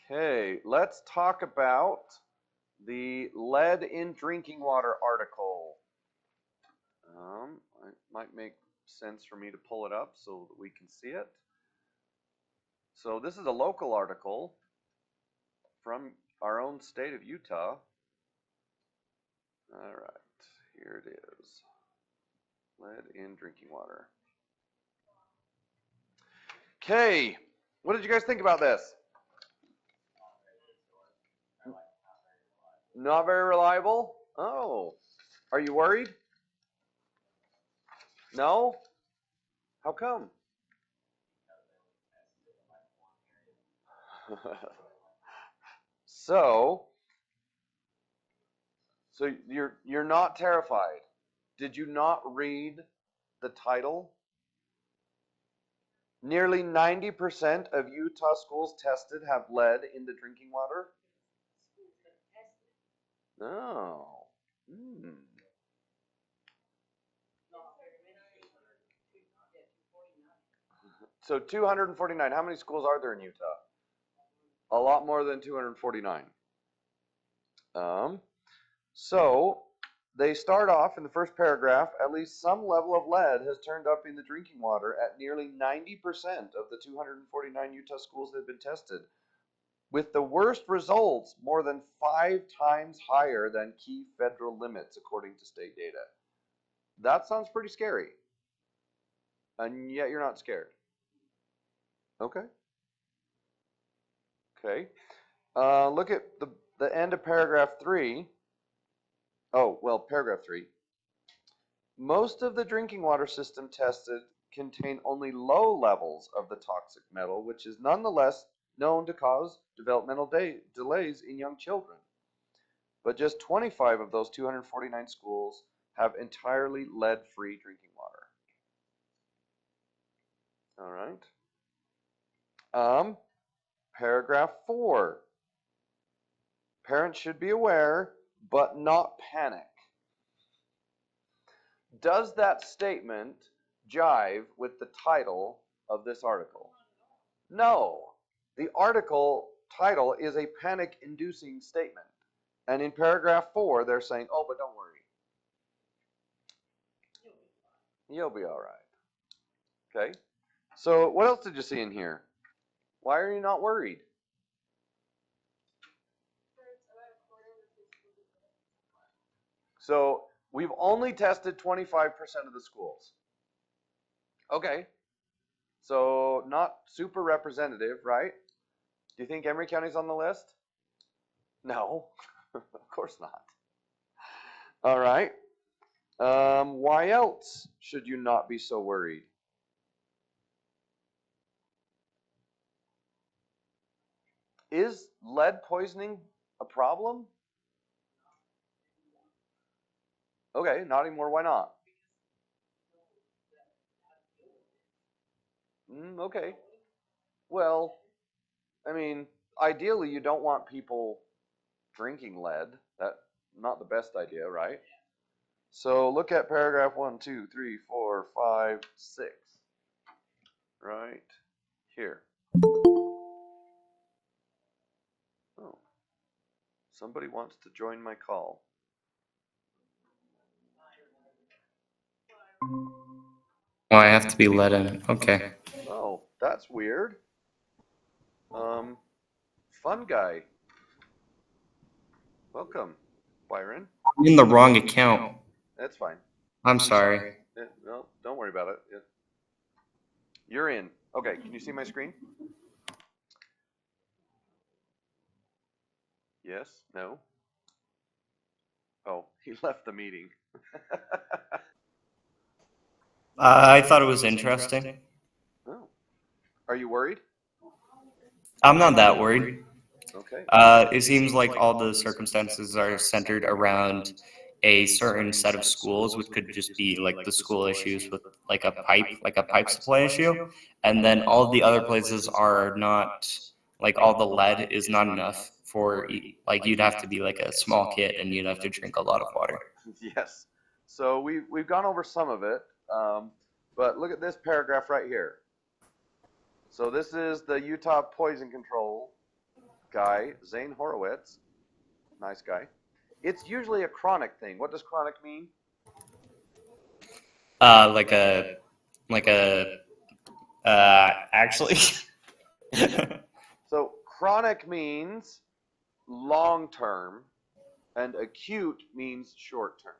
Okay, let's talk about the lead in drinking water article. It might make sense for me to pull it up so that we can see it. So this is a local article from our own state of Utah. All right, here it is. Lead in drinking water. Okay, what did you guys think about this? Not very reliable? Oh, are you worried? No? How come? so, so you're not terrified. Did you not read the title? Nearly 90% of Utah schools tested have lead in the drinking water. Oh. Hmm. So 249. How many schools are there in Utah? A lot more than 249. So they start off in the first paragraph, at least some level of lead has turned up in the drinking water at nearly 90% of the 249 Utah schools that have been tested, with the worst results more than 5 times higher than key federal limits, according to state data. That sounds pretty scary. And yet you're not scared. Okay. Okay. Look at the end of paragraph 3. Oh, well, paragraph 3. Most of the drinking water system tested contain only low levels of the toxic metal, which is nonetheless known to cause developmental delays in young children. But just 25 of those 249 schools have entirely lead-free drinking water. All right. Paragraph 4. Parents should be aware, but not panic. Does that statement jive with the title of this article? No. The article title is a panic-inducing statement. And in paragraph 4, they're saying, oh, but don't worry. You'll be all right. Okay. So what else did you see in here? Why are you not worried? So we've only tested 25% of the schools. Okay. So not super representative, right? Do you think Emery County's on the list? No, of course not. All right. Why else should you not be so worried? Is lead poisoning a problem? Okay, not anymore. Why not? Okay. Well, I mean, ideally, you don't want people drinking lead. That's not the best idea, right? So look at paragraph 1, 2, 3, 4, 5, 6. Right here. Oh, somebody wants to join my call. Oh, I have to be let in. Okay. Oh, that's weird. Fun guy. Welcome, Byron. I'm in the wrong account. That's fine. I'm sorry. No, don't worry about it. You're in. Okay, can you see my screen? Yes? No? Oh, he left the meeting. I thought it was interesting. Oh. Are you worried? I'm not that worried. Okay. It seems like all the circumstances are centered around a certain set of schools, which could just be like the school issues with like a pipe supply issue, and then all of the other places are not like all the lead is not enough for like you'd have to be like a small kid and you'd have to drink a lot of water. Yes. So we've gone over some of it, but look at this paragraph right here. So this is the Utah Poison Control guy, Zane Horowitz, nice guy, it's usually a chronic thing. What does chronic mean? Like a actually. So chronic means long term, and acute means short term.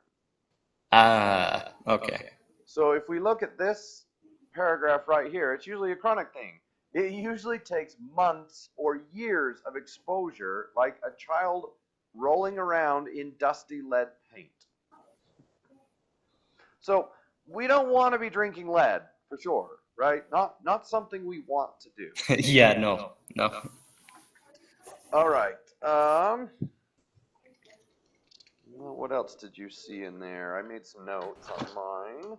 Okay. So if we look at this paragraph right here, it's usually a chronic thing. It usually takes months or years of exposure, like a child rolling around in dusty lead paint. So we don't want to be drinking lead for sure, right? Not something we want to do. Yeah, no, no. All right. What else did you see in there? I made some notes on mine.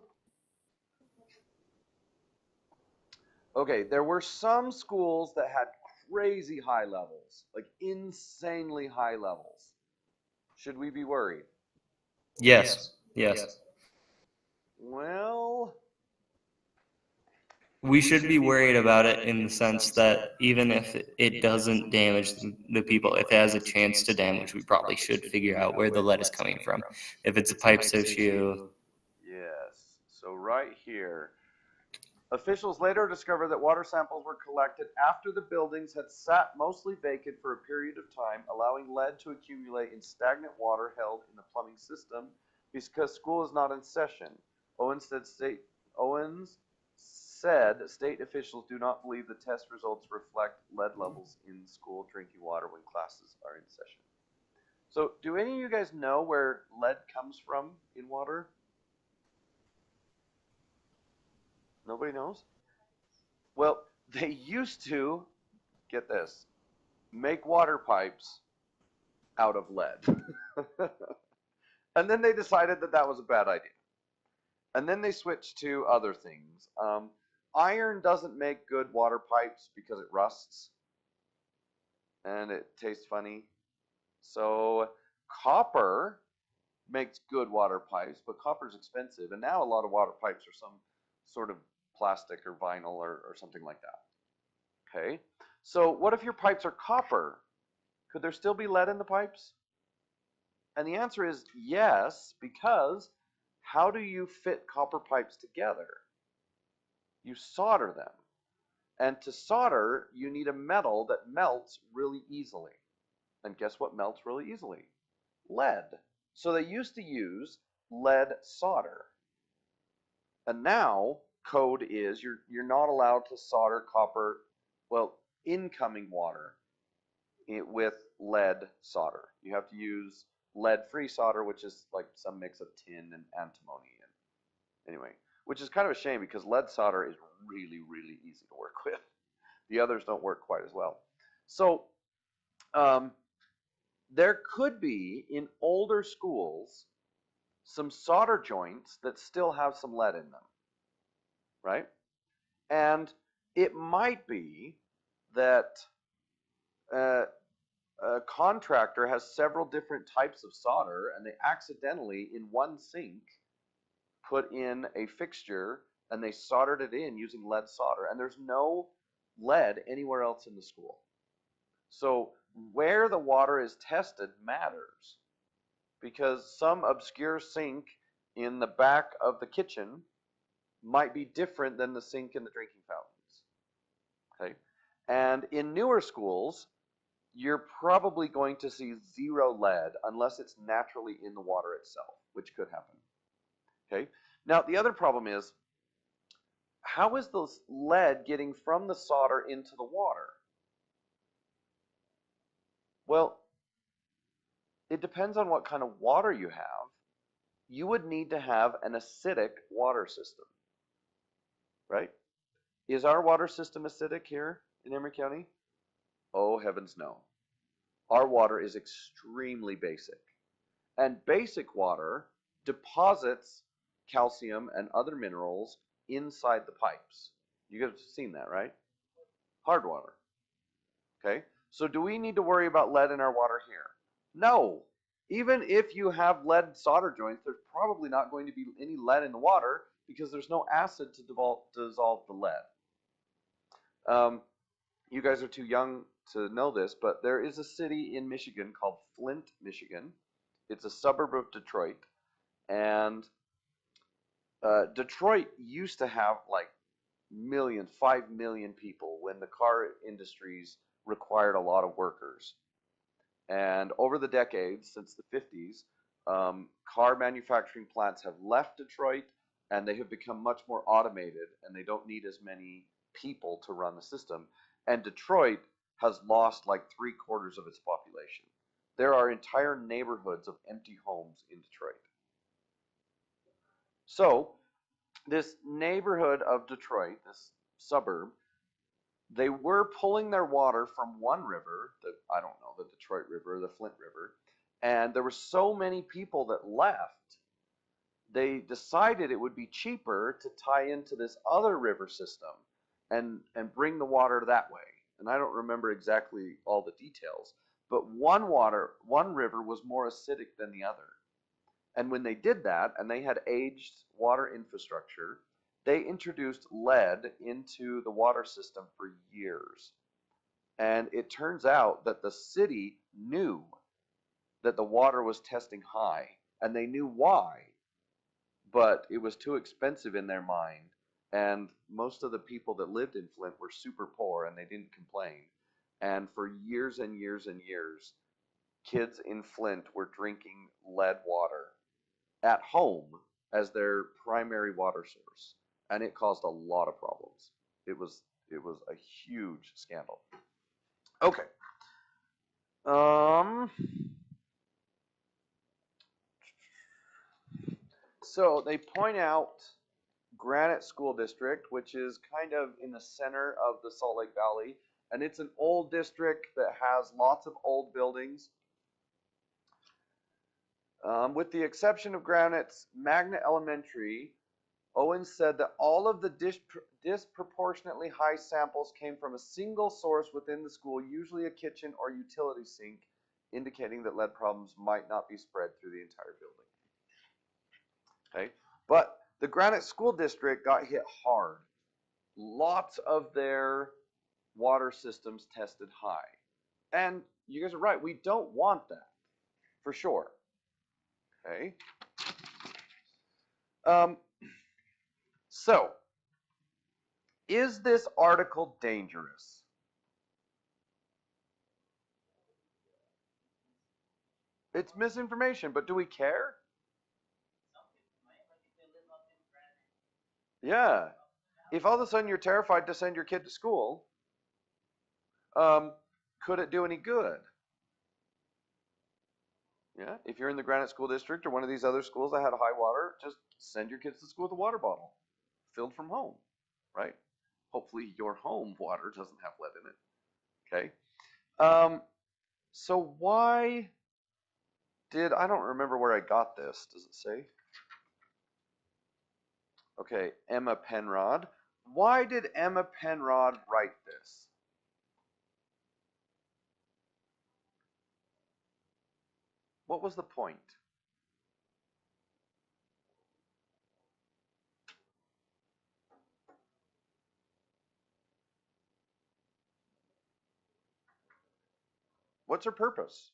Okay, there were some schools that had crazy high levels, like insanely high levels. Should we be worried? Yes, yes. Well, We should be worried about it in the sense that even if it doesn't damage the people, if it has a chance to damage, we probably should figure out where the lead is coming from. If it's a pipes issue. yes. So right here, officials later discovered that water samples were collected after the buildings had sat mostly vacant for a period of time, allowing lead to accumulate in stagnant water held in the plumbing system because school is not in session. Owens said state officials do not believe the test results reflect lead levels in school drinking water when classes are in session. So, do any of you guys know where lead comes from in water? Nobody knows? Well, they used to, get this, make water pipes out of lead. And then they decided that that was a bad idea. And then they switched to other things. Iron doesn't make good water pipes because it rusts and it tastes funny. So copper makes good water pipes, but copper's expensive. And now a lot of water pipes are some sort of plastic or vinyl or something like that. Okay. So what if your pipes are copper? Could there still be lead in the pipes? And the answer is yes, because how do you fit copper pipes together? You solder them. And to solder, you need a metal that melts really easily. And guess what melts really easily? Lead. So they used to use lead solder. And now code is you're not allowed to solder copper, well, incoming water with lead solder. You have to use lead-free solder, which is like some mix of tin and antimony. And anyway, which is kind of a shame because lead solder is really, really easy to work with. The others don't work quite as well. So there could be in older schools some solder joints that still have some lead in them, right? And it might be that uh, a contractor has several different types of solder and they accidentally in one sink put in a fixture and they soldered it in using lead solder and there's no lead anywhere else in the school. So where the water is tested matters because some obscure sink in the back of the kitchen might be different than the sink in the drinking fountains. Okay? And in newer schools, you're probably going to see zero lead unless it's naturally in the water itself, which could happen. Okay? Now, the other problem is, how is the lead getting from the solder into the water? Well, it depends on what kind of water you have. You would need to have an acidic water system, right? Is our water system acidic here in Emery County? Oh, heavens no. Our water is extremely basic. And basic water deposits calcium and other minerals inside the pipes. You guys have seen that, right? Hard water. Okay? So do we need to worry about lead in our water here? No. Even if you have lead solder joints, there's probably not going to be any lead in the water because there's no acid to dissolve the lead. You guys are too young to know this, but there is a city in Michigan called Flint, Michigan. It's a suburb of Detroit, and Detroit used to have like 5 million people when the car industries required a lot of workers. And over the decades, since the 50s, car manufacturing plants have left Detroit and they have become much more automated and they don't need as many people to run the system. And Detroit has lost like 3/4 of its population. There are entire neighborhoods of empty homes in Detroit. So, this neighborhood of Detroit, this suburb, they were pulling their water from one river, I don't know, the Detroit River, the Flint River, and there were so many people that left, they decided it would be cheaper to tie into this other river system and bring the water that way. And I don't remember exactly all the details, but one river was more acidic than the other. And when they did that, and they had aged water infrastructure, they introduced lead into the water system for years. And it turns out that the city knew that the water was testing high, and they knew why, but it was too expensive in their mind. And most of the people that lived in Flint were super poor, and they didn't complain. And for years and years and years, kids in Flint were drinking lead water at home as their primary water source, and it caused a lot of problems. It was a huge scandal. Okay. So they point out Granite School District, which is kind of in the center of the Salt Lake Valley, and it's an old district that has lots of old buildings. With the exception of Granite's Magna Elementary, Owens said that all of the disproportionately high samples came from a single source within the school, usually a kitchen or utility sink, indicating that lead problems might not be spread through the entire building. Okay, but the Granite School District got hit hard. Lots of their water systems tested high. And you guys are right, we don't want that, for sure. Okay. So, is this article dangerous? It's misinformation, but do we care? Yeah. If all of a sudden you're terrified to send your kid to school, could it do any good? Yeah. If you're in the Granite School District or one of these other schools that had high water, just send your kids to school with a water bottle filled from home, right? Hopefully your home water doesn't have lead in it. Okay. So why I don't remember where I got this. Does it say? Okay, Emma Penrod. Why did Emma Penrod write this? What was the point? What's her purpose?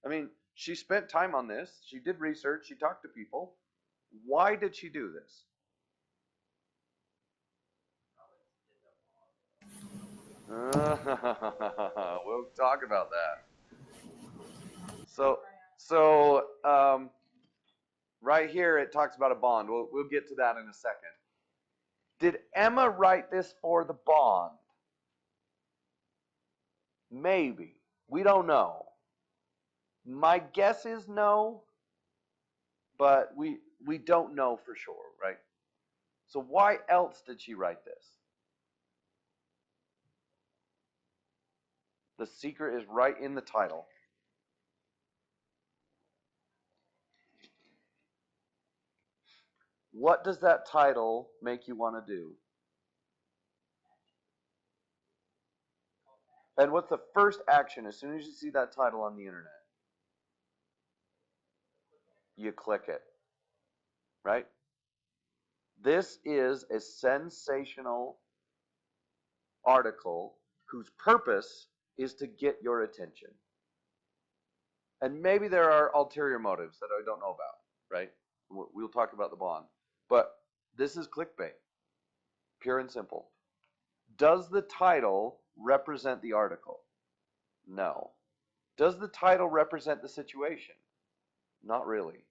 I mean, she spent time on this. She did research. She talked to people. Why did she do this? We'll talk about that. So, right here it talks about a bond. We'll get to that in a second. Did Emma write this for the bond? Maybe. We don't know. My guess is no, but we don't know for sure, right? So why else did she write this? The secret is right in the title. What does that title make you want to do? And what's the first action as soon as you see that title on the internet? You click it, right? This is a sensational article whose purpose is to get your attention. And maybe there are ulterior motives that I don't know about, right? We'll talk about the bond. But this is clickbait, pure and simple. Does the title represent the article? No. Does the title represent the situation? Not really.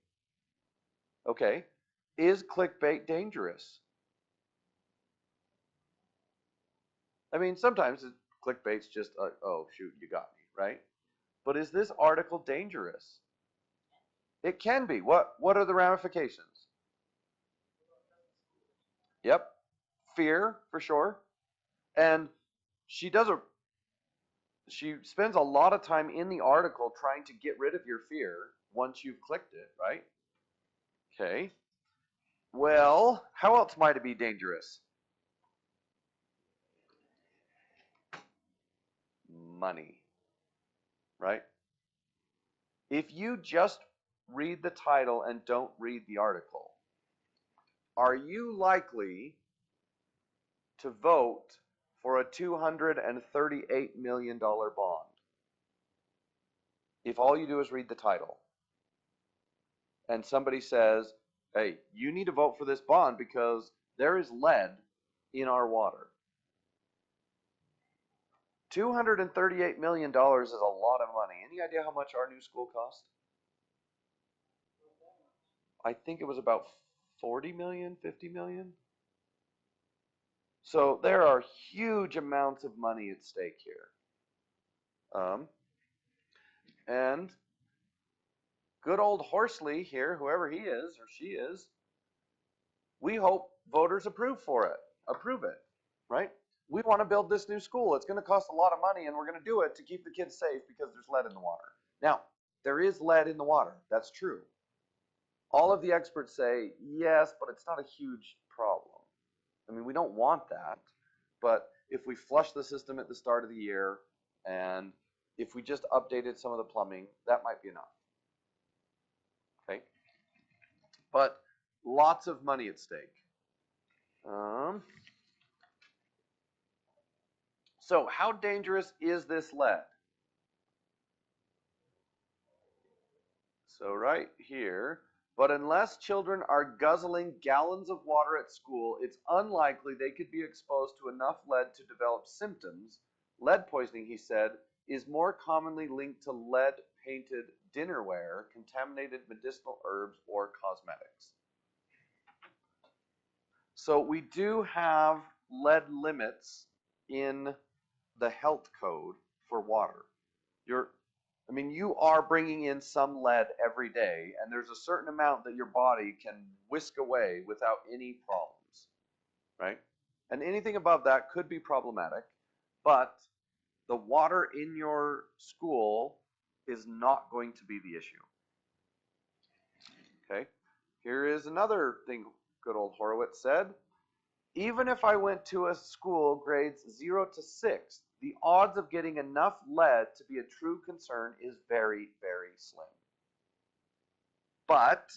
Okay. Is clickbait dangerous? I mean, sometimes clickbait's just, oh, shoot, you got me, right? But is this article dangerous? It can be. What are the ramifications? Yep. Fear, for sure. And she spends a lot of time in the article trying to get rid of your fear once you've clicked it, right? Okay. Well, how else might it be dangerous? Money, right? If you just read the title and don't read the article, are you likely to vote for a $238 million bond if all you do is read the title and somebody says, hey, you need to vote for this bond because there is lead in our water? $238 million is a lot of money. Any idea how much our new school cost? I think it was about 40 million, 50 million. So there are huge amounts of money at stake here. And good old Horsley here, whoever he is or she is, we hope voters approve it, right? We want to build this new school. It's going to cost a lot of money, and we're going to do it to keep the kids safe because there's lead in the water. Now, there is lead in the water. That's true. All of the experts say, yes, but it's not a huge problem. I mean, we don't want that, but if we flush the system at the start of the year, and if we just updated some of the plumbing, that might be enough. Okay? But lots of money at stake. So how dangerous is this lead? So right here, but unless children are guzzling gallons of water at school, it's unlikely they could be exposed to enough lead to develop symptoms. Lead poisoning, he said, is more commonly linked to lead-painted dinnerware, contaminated medicinal herbs, or cosmetics. So we do have lead limits in the health code for water. You are bringing in some lead every day, and there's a certain amount that your body can whisk away without any problems, right? And anything above that could be problematic, but the water in your school is not going to be the issue. Okay? Here is another thing good old Horowitz said. Even if I went to a school grades 0 to 6, the odds of getting enough lead to be a true concern is very, very slim. But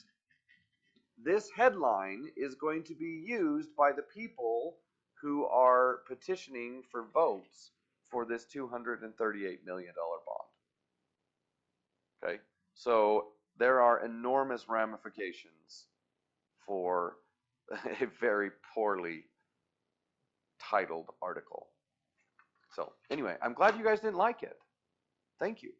this headline is going to be used by the people who are petitioning for votes for this $238 million bond. Okay, so there are enormous ramifications for a very poorly titled article. So anyway, I'm glad you guys didn't like it. Thank you.